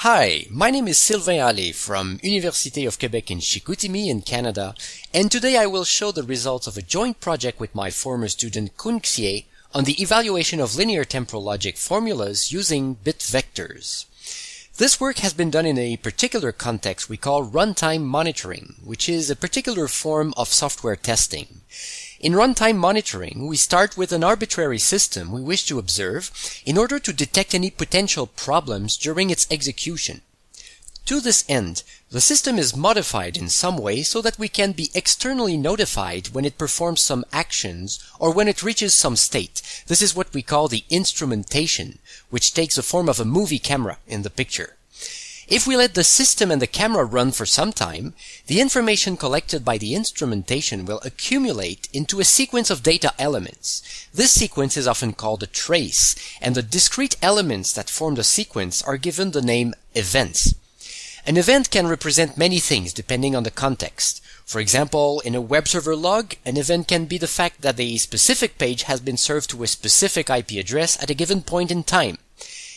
Hi, my name is Sylvain Allais from Université of Quebec in Chicoutimi in Canada, and today I will show the results of a joint project with my former student Kun Xie on the evaluation of linear temporal logic formulas using bit vectors. This work has been done in a particular context we call runtime monitoring, which is a particular form of software testing. In runtime monitoring, we start with an arbitrary system we wish to observe in order to detect any potential problems during its execution. To this end, the system is modified in some way so that we can be externally notified when it performs some actions or when it reaches some state. This is what we call the instrumentation, which takes the form of a movie camera in the picture. If we let the system and the camera run for some time, the information collected by the instrumentation will accumulate into a sequence of data elements. This sequence is often called a trace, and the discrete elements that form the sequence are given the name events. An event can represent many things depending on the context. For example, in a web server log, an event can be the fact that a specific page has been served to a specific IP address at a given point in time.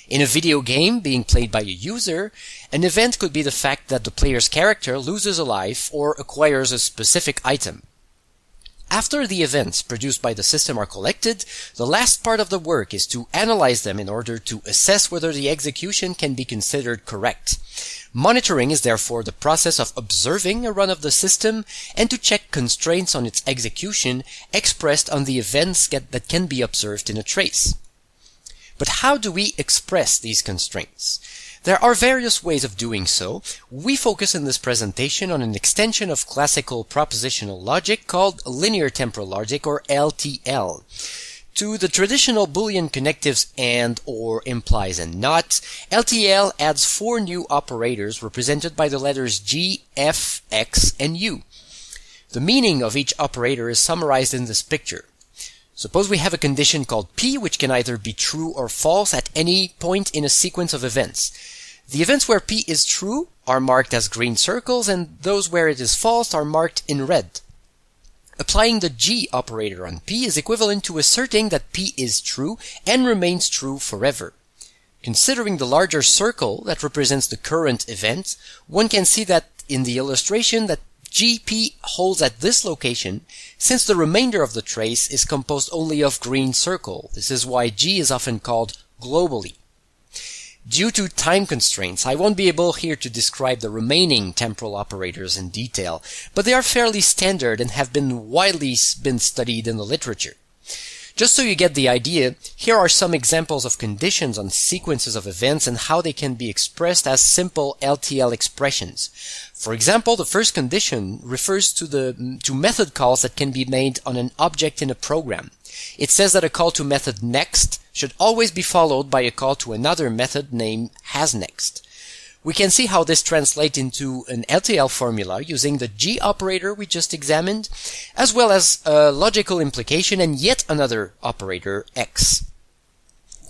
In a video game being played by a user, an event could be the fact that the player's character loses a life or acquires a specific item. After the events produced by the system are collected, the last part of the work is to analyze them in order to assess whether the execution can be considered correct. Monitoring is therefore the process of observing a run of the system and to check constraints on its execution expressed on the events that can be observed in a trace. But how do we express these constraints? There are various ways of doing so. We focus in this presentation on an extension of classical propositional logic called linear temporal logic, or LTL. To the traditional Boolean connectives and, or, implies and not, LTL adds four new operators represented by the letters G, F, X, and U. The meaning of each operator is summarized in this picture. Suppose we have a condition called P, which can either be true or false at any point in a sequence of events. The events where P is true are marked as green circles, and those where it is false are marked in red. Applying the G operator on P is equivalent to asserting that P is true and remains true forever. Considering the larger circle that represents the current event, one can see that in the illustration that GP holds at this location, since the remainder of the trace is composed only of green circle. This is why G is often called globally. Due to time constraints, I won't be able here to describe the remaining temporal operators in detail, but they are fairly standard and have been widely studied in the literature. Just so you get the idea, here are some examples of conditions on sequences of events and how they can be expressed as simple LTL expressions. For example, the first condition refers to method calls that can be made on an object in a program. It says that a call to method next should always be followed by a call to another method named hasNext. We can see how this translates into an LTL formula using the G operator we just examined, as well as a logical implication and yet another operator, X.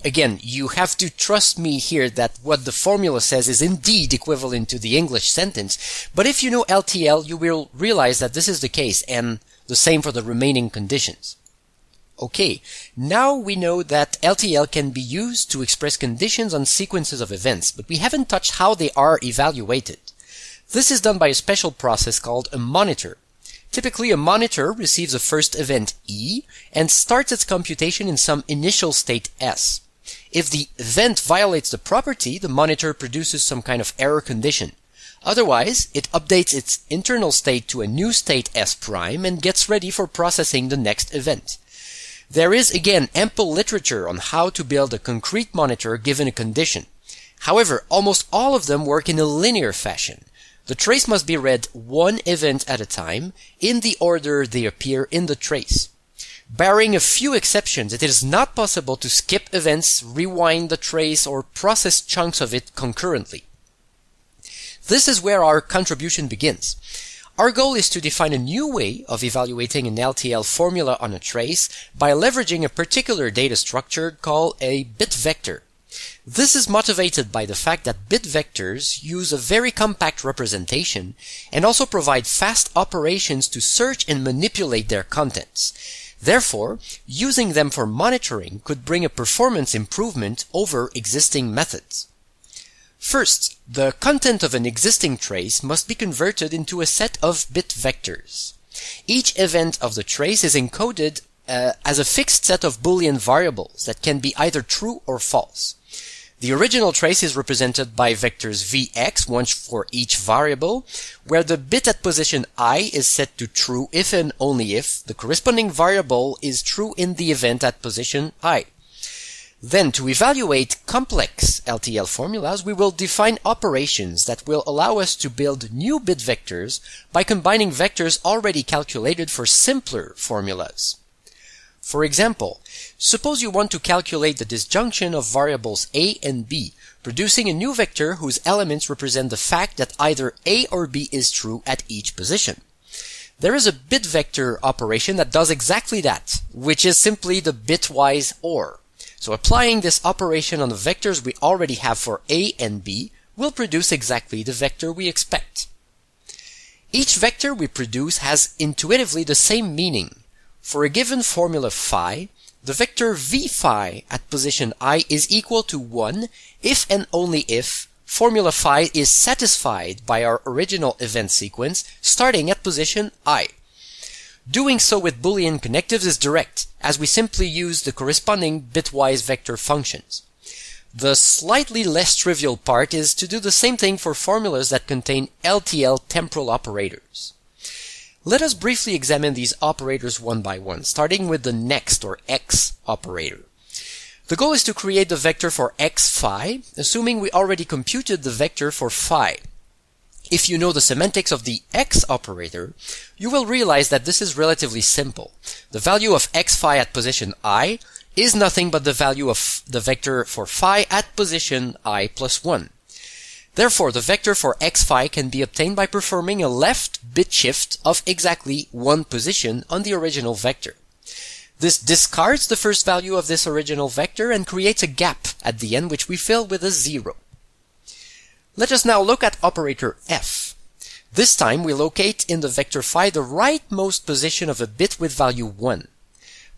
Again, you have to trust me here that what the formula says is indeed equivalent to the English sentence, but if you know LTL, you will realize that this is the case, and the same for the remaining conditions. Okay, now we know that LTL can be used to express conditions on sequences of events, but we haven't touched how they are evaluated. This is done by a special process called a monitor. Typically, a monitor receives a first event E and starts its computation in some initial state S. If the event violates the property, the monitor produces some kind of error condition. Otherwise, it updates its internal state to a new state S' and gets ready for processing the next event. There is, again, ample literature on how to build a concrete monitor given a condition. However, almost all of them work in a linear fashion. The trace must be read one event at a time, in the order they appear in the trace. Barring a few exceptions, it is not possible to skip events, rewind the trace, or process chunks of it concurrently. This is where our contribution begins. Our goal is to define a new way of evaluating an LTL formula on a trace by leveraging a particular data structure called a bit vector. This is motivated by the fact that bit vectors use a very compact representation and also provide fast operations to search and manipulate their contents. Therefore, using them for monitoring could bring a performance improvement over existing methods. First, the content of an existing trace must be converted into a set of bit vectors. Each event of the trace is encoded as a fixed set of Boolean variables that can be either true or false. The original trace is represented by vectors Vx, one for each variable, where the bit at position I is set to true if and only if the corresponding variable is true in the event at position I. Then, to evaluate complex LTL formulas, we will define operations that will allow us to build new bit vectors by combining vectors already calculated for simpler formulas. For example, suppose you want to calculate the disjunction of variables a and b, producing a new vector whose elements represent the fact that either a or b is true at each position. There is a bit vector operation that does exactly that, which is simply the bitwise OR. So applying this operation on the vectors we already have for a and b will produce exactly the vector we expect. Each vector we produce has intuitively the same meaning. For a given formula phi, the vector v phi at position I is equal to 1 if and only if formula phi is satisfied by our original event sequence starting at position I. Doing so with Boolean connectives is direct, as we simply use the corresponding bitwise vector functions. The slightly less trivial part is to do the same thing for formulas that contain LTL temporal operators. Let us briefly examine these operators one by one, starting with the next or x operator. The goal is to create the vector for x phi, assuming we already computed the vector for phi. If you know the semantics of the x operator, you will realize that this is relatively simple. The value of x phi at position I is nothing but the value of the vector for phi at position I plus 1. Therefore, the vector for x phi can be obtained by performing a left bit shift of exactly one position on the original vector. This discards the first value of this original vector and creates a gap at the end which we fill with a 0. Let us now look at operator f. This time we locate in the vector phi the rightmost position of a bit with value 1.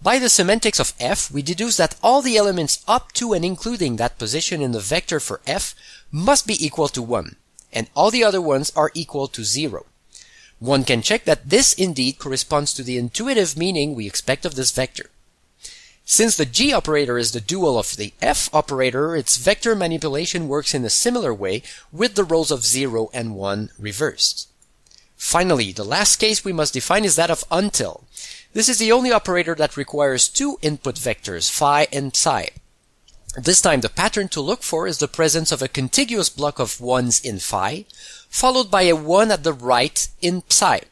By the semantics of f, we deduce that all the elements up to and including that position in the vector for f must be equal to 1, and all the other ones are equal to 0. One can check that this indeed corresponds to the intuitive meaning we expect of this vector. Since the g operator is the dual of the f operator, its vector manipulation works in a similar way with the roles of 0 and 1 reversed. Finally, the last case we must define is that of until. This is the only operator that requires two input vectors, phi and psi. This time the pattern to look for is the presence of a contiguous block of 1s in phi, followed by a 1 at the right in psi.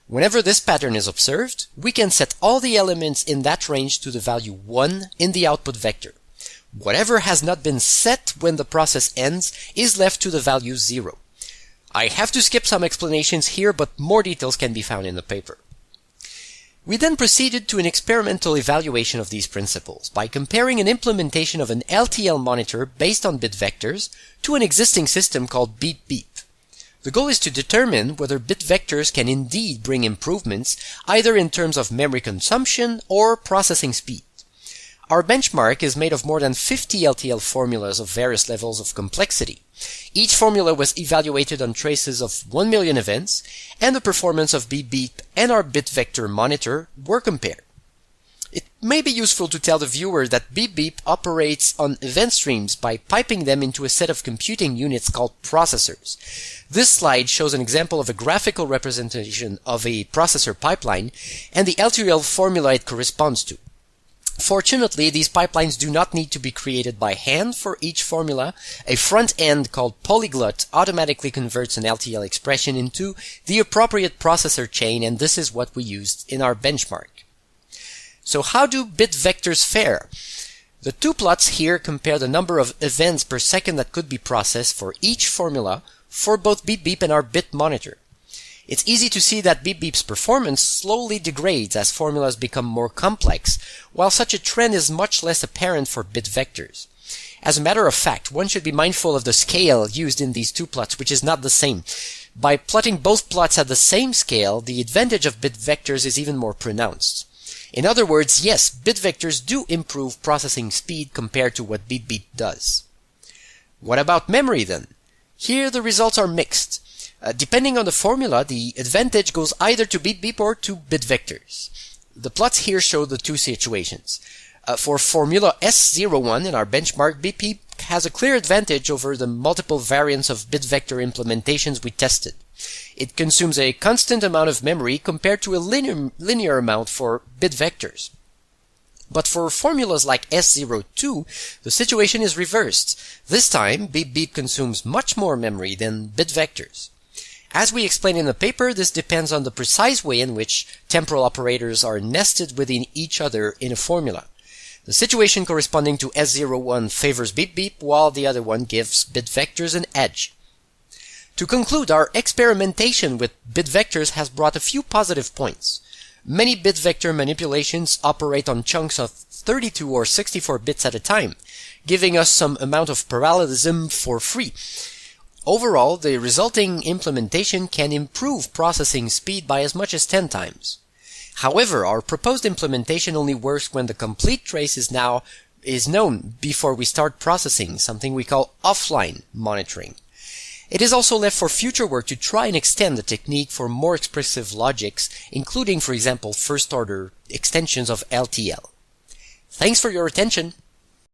Whenever this pattern is observed, we can set all the elements in that range to the value 1 in the output vector. Whatever has not been set when the process ends is left to the value 0. I have to skip some explanations here, but more details can be found in the paper. We then proceeded to an experimental evaluation of these principles by comparing an implementation of an LTL monitor based on bit vectors to an existing system called beep beep. The goal is to determine whether bit vectors can indeed bring improvements either in terms of memory consumption or processing speed. Our benchmark is made of more than 50 LTL formulas of various levels of complexity. Each formula was evaluated on traces of 1 million events, and the performance of beep beep and our bit vector monitor were compared. It may be useful to tell the viewer that beep beep operates on event streams by piping them into a set of computing units called processors. This slide shows an example of a graphical representation of a processor pipeline and the LTL formula it corresponds to. Fortunately, these pipelines do not need to be created by hand for each formula. A front end called Polyglot automatically converts an LTL expression into the appropriate processor chain, and this is what we used in our benchmark. So how do bit vectors fare? The two plots here compare the number of events per second that could be processed for each formula for both beep beep and our bit monitor. It's easy to see that beep beep's performance slowly degrades as formulas become more complex, while such a trend is much less apparent for bit vectors. As a matter of fact, one should be mindful of the scale used in these two plots, which is not the same. By plotting both plots at the same scale, the advantage of bit vectors is even more pronounced. In other words, yes, bit vectors do improve processing speed compared to what beep beep does. What about memory then? Here the results are mixed. Depending on the formula, the advantage goes either to beep beep or to bit vectors. The plots here show the two situations. For formula S01 in our benchmark, beep beep has a clear advantage over the multiple variants of bit vector implementations we tested. It consumes a constant amount of memory compared to a linear amount for bit vectors. But for formulas like S02, the situation is reversed. This time, beep beep consumes much more memory than bit vectors. As we explain in the paper, this depends on the precise way in which temporal operators are nested within each other in a formula. The situation corresponding to S01 favors beep beep, while the other one gives bit vectors an edge. To conclude, our experimentation with bit vectors has brought a few positive points. Many bit vector manipulations operate on chunks of 32 or 64 bits at a time, giving us some amount of parallelism for free. Overall, the resulting implementation can improve processing speed by as much as 10 times. However, our proposed implementation only works when the complete trace is known before we start processing, something we call offline monitoring. It is also left for future work to try and extend the technique for more expressive logics, including, for example, first-order extensions of LTL. Thanks for your attention.